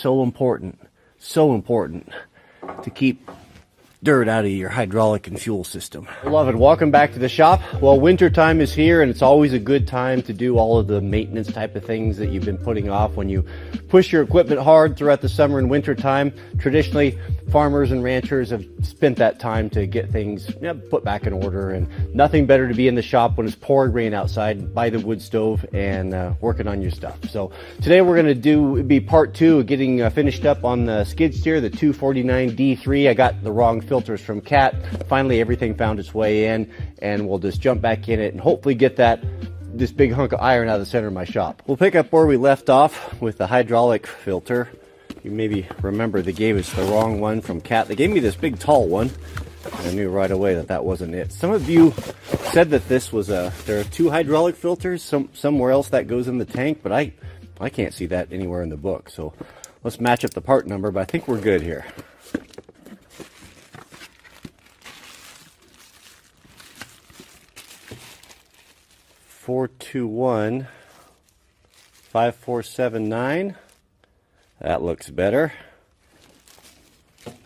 so important to keep dirt out of your hydraulic and fuel system. Beloved, welcome back to the shop. Well, winter time is here, and it's always a good time to do all of the maintenance type of things that you've been putting off when you push your equipment hard throughout the summer and winter time. Traditionally, farmers and ranchers have spent that time to get things put back in order, and nothing better to be in the shop when it's pouring rain outside by the wood stove and working on your stuff. So today we're going to be part two of getting finished up on the skid steer, the 249D3. I got the wrong filters from Cat. Finally, everything found its way in, and we'll just jump back in it and hopefully get this big hunk of iron out of the center of my shop. We'll pick up where we left off with the hydraulic filter. You maybe remember they gave us the wrong one from Cat. They gave me this big tall one. I knew right away that wasn't it. Some of you said that this was there are two hydraulic filters. Somewhere else that goes in the tank, but I can't see that anywhere in the book. So let's match up the part number, but I think we're good here. $421-5479. That looks better.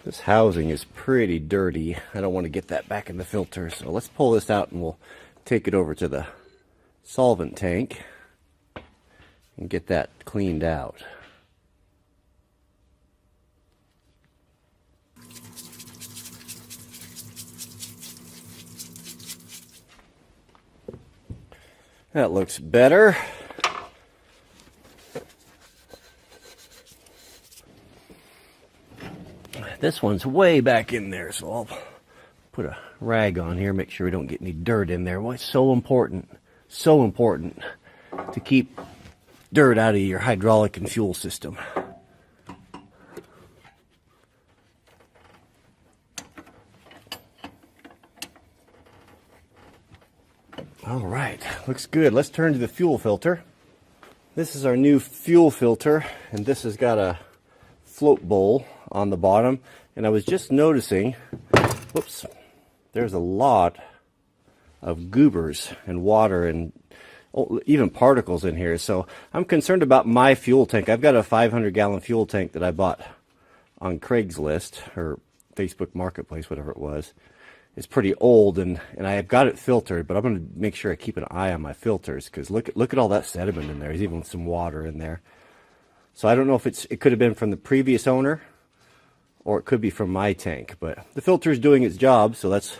This housing is pretty dirty. I don't want to get that back in the filter, so let's pull this out and we'll take it over to the solvent tank and get that cleaned out. That looks better. This one's way back in there, so I'll put a rag on here, make sure we don't get any dirt in there. Well, it's so important to keep dirt out of your hydraulic and fuel system. All right, looks good. Let's turn to the fuel filter. This is our new fuel filter, and this has got a float bowl on the bottom. And I was just noticing, whoops, there's a lot of goobers and water and even particles in here. So I'm concerned about my fuel tank. I've got a 500-gallon fuel tank that I bought on Craigslist or Facebook Marketplace, whatever it was. It's pretty old, and I have got it filtered, but I'm going to make sure I keep an eye on my filters, because look at all that sediment in there. There's even some water in there. So I don't know if it could have been from the previous owner, or it could be from my tank. But the filter is doing its job, so that's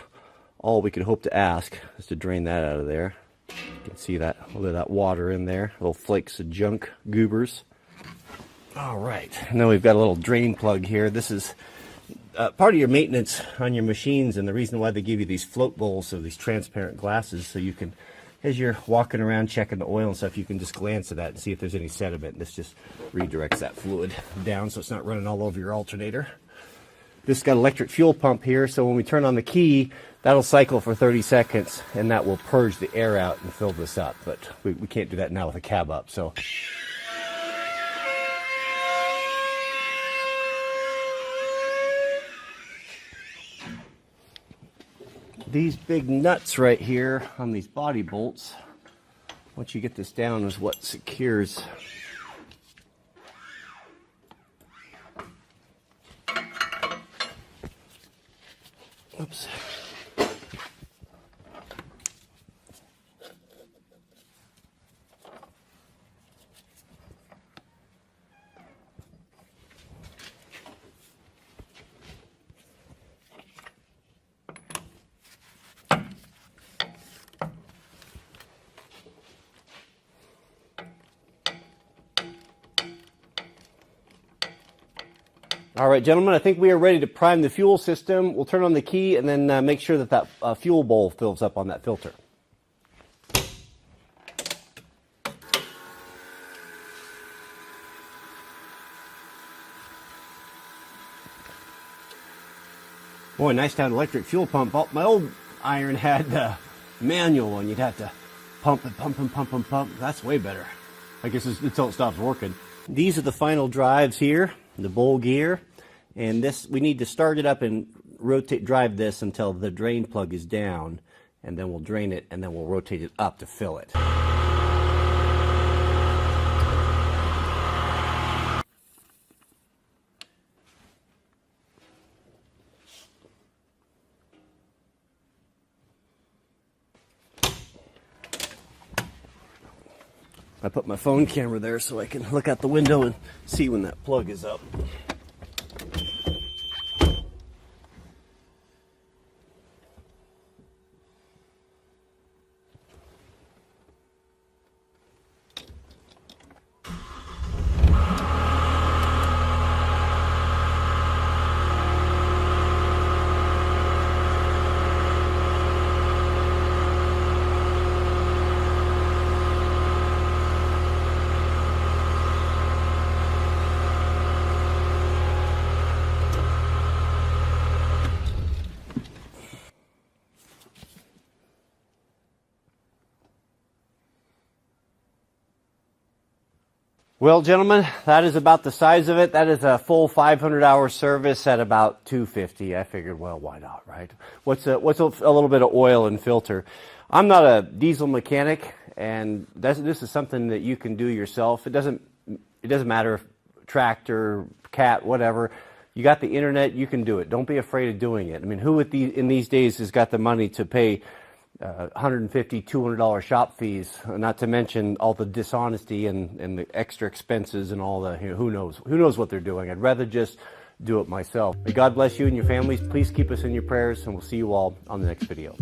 all we could hope to ask, is to drain that out of there. You can see that, a little of that water in there, little flakes of junk, goobers. All right, and then we've got a little drain plug here. This is part of your maintenance on your machines, and the reason why they give you these float bowls, so these transparent glasses, so you can, as you're walking around checking the oil and stuff, you can just glance at that and see if there's any sediment. This just redirects that fluid down so it's not running all over your alternator. This has got an electric fuel pump here, so when we turn on the key, that'll cycle for 30 seconds, and that will purge the air out and fill this up. But we can't do that now with the cab up, so. These big nuts right here on these body bolts, once you get this down, is what secures. Oops. All right, gentlemen, I think we are ready to prime the fuel system. We'll turn on the key and then make sure that fuel bowl fills up on that filter. Boy, nice to have an electric fuel pump. My old iron had the manual one. You'd have to pump and pump and pump and pump. That's way better. I guess it's until it stops working. These are the final drives here, the bowl gear. And this, we need to start it up and drive this until the drain plug is down, and then we'll drain it, and then we'll rotate it up to fill it. I put my phone camera there so I can look out the window and see when that plug is up. Well, gentlemen, that is about the size of it. That is a full 500-hour service at about $250. I figured, well, why not, right? What's a little bit of oil and filter? I'm not a diesel mechanic, and this is something that you can do yourself. It doesn't matter if tractor, cat, whatever. You got the internet, you can do it. Don't be afraid of doing it. I mean, who in these days has got the money to pay $150, $200 shop fees, not to mention all the dishonesty and the extra expenses and all the, who knows what they're doing. I'd rather just do it myself. May God bless you and your families. Please keep us in your prayers, and we'll see you all on the next video.